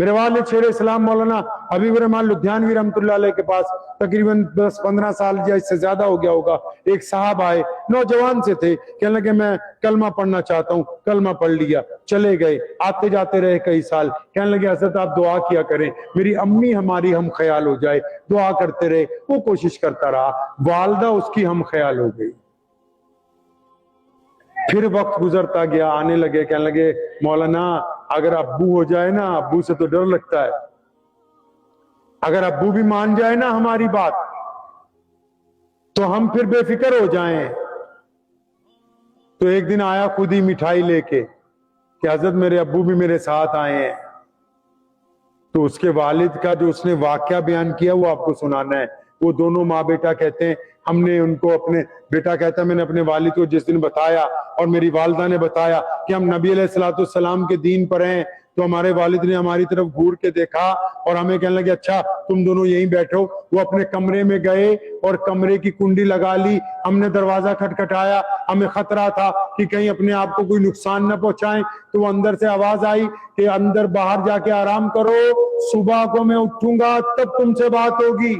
میرے والد شیر اسلام مولانا حبیب الرحمان لدھیانوی رحمتہ اللہ علیہ کے پاس تقریباً 10-15 سال یا اس سے زیادہ ہو گیا ہوگا، ایک صاحب آئے، نوجوان سے تھے، کہنے لگے میں کلمہ پڑھنا چاہتا ہوں، کلمہ پڑھ لیا، چلے گئے، آتے جاتے رہے کئی سال، کہنے لگے حضرت آپ دعا کیا کریں، میری امی ہماری ہم خیال ہو جائے، دعا کرتے رہے، وہ کوشش کرتا رہا، والدہ اس کی ہم خیال ہو گئی۔ پھر وقت گزرتا گیا، آنے لگے، کہنے لگے مولانا اگر ابو ہو جائے نا، ابو سے تو ڈر لگتا ہے، اگر ابو بھی مان جائے نا ہماری بات تو ہم پھر بے فکر ہو جائیں۔ تو ایک دن آیا خود ہی مٹھائی لے کے کہ حضرت میرے ابو بھی میرے ساتھ آئے ہیں۔ تو اس کے والد کا جو اس نے واقعہ بیان کیا وہ آپ کو سنانا ہے۔ وہ دونوں ماں بیٹا کہتے ہیں ہم نے ان کو اپنے بیٹا کہتا ہے میں نے اپنے والد کو جس دن بتایا اور میری والدہ نے بتایا کہ ہم نبی علیہ السلام کے دین پر ہیں، تو ہمارے والد نے ہماری طرف گھور کے دیکھا اور ہمیں کہنے لگے اچھا تم دونوں یہیں بیٹھو۔ وہ اپنے کمرے میں گئے اور کمرے کی کنڈی لگا لی، ہم نے دروازہ کھٹکھٹایا، ہمیں خطرہ تھا کہ کہیں اپنے آپ کو کوئی نقصان نہ پہنچائیں، تو وہ اندر سے آواز آئی کہ اندر باہر جا کے آرام کرو، صبح کو میں اٹھوں گا تب تم سے بات ہوگی۔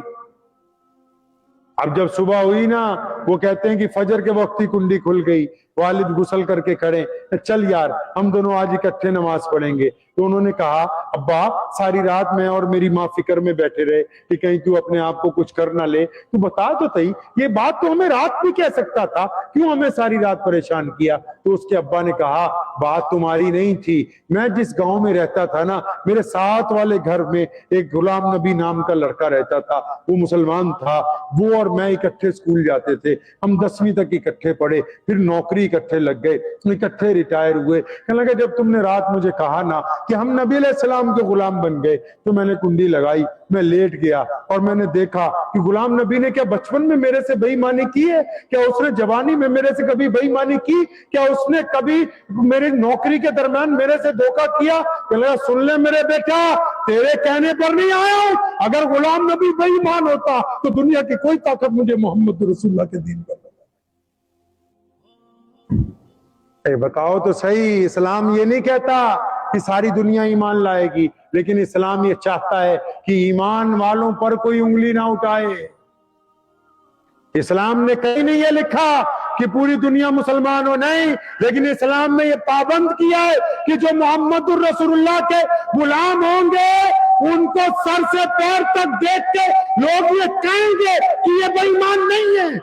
اب جب صبح ہوئی نا، وہ کہتے ہیں کہ فجر کے وقت ہی کنڈی کھل گئی، والد غسل کر کے کھڑے، چل یار ہم دونوں آج اکٹھے نماز پڑھیں گے۔ تو انہوں نے کہا ابا ساری رات میں اور میری ماں فکر میں بیٹھے رہے کہ کہیں تو اپنے آپ کو کچھ کر نہ لے، تو بتا تو صحیح یہ بات تو ہمیں رات بھی کہہ سکتا تھا، کیوں ہمیں ساری رات پریشان کیا؟ تو اس کے ابا نے کہا بات تمہاری نہیں تھی، میں جس گاؤں میں رہتا تھا نا، میرے ساتھ والے گھر میں ایک غلام نبی نام کا لڑکا رہتا تھا، وہ مسلمان تھا، وہ اور میں اکٹھے سکول جاتے تھے، ہم 10ویں تک اکٹھے پڑھے، پھر نوکری اکٹھے لگ گئے، اکٹھے ریٹائر ہوئے۔ کہنے لگا جب تم نے رات مجھے کہا نا کہ ہم نبی علیہ السلام کے غلام بن گئے، تو میں نے کنڈی لگائی، میں لیٹ گیا اور میں نے دیکھا کہ غلام نبی نے کیا بچپن میں میرے سے بے ایمانی کی ہے؟ کیا اس نے جوانی میں میرے سے کبھی بے ایمانی کی؟ کیا اس نے کبھی میری نوکری کے درمیان میرے سے دھوکہ کیا؟ کہنے لگا سن لے میرے بیٹا، تیرے کہنے پر نہیں آیا ہوں، اگر غلام نبی بے ایمان ہوتا تو دنیا کی کوئی طاقت مجھے محمد رسول اللہ کے دین پر بتاؤ تو صحیح۔ اسلام یہ نہیں کہتا کہ ساری دنیا ایمان لائے گی، لیکن اسلام یہ چاہتا ہے کہ ایمان والوں پر کوئی انگلی نہ اٹھائے۔ اسلام نے کہیں نہیں یہ لکھا کہ پوری دنیا مسلمان ہو، نہیں، لیکن اسلام نے یہ پابند کیا ہے کہ جو محمد الرسول اللہ کے غلام ہوں گے ان کو سر سے پیر تک دیکھ کے لوگ یہ کہیں گے کہ یہ بے ایمان نہیں ہے۔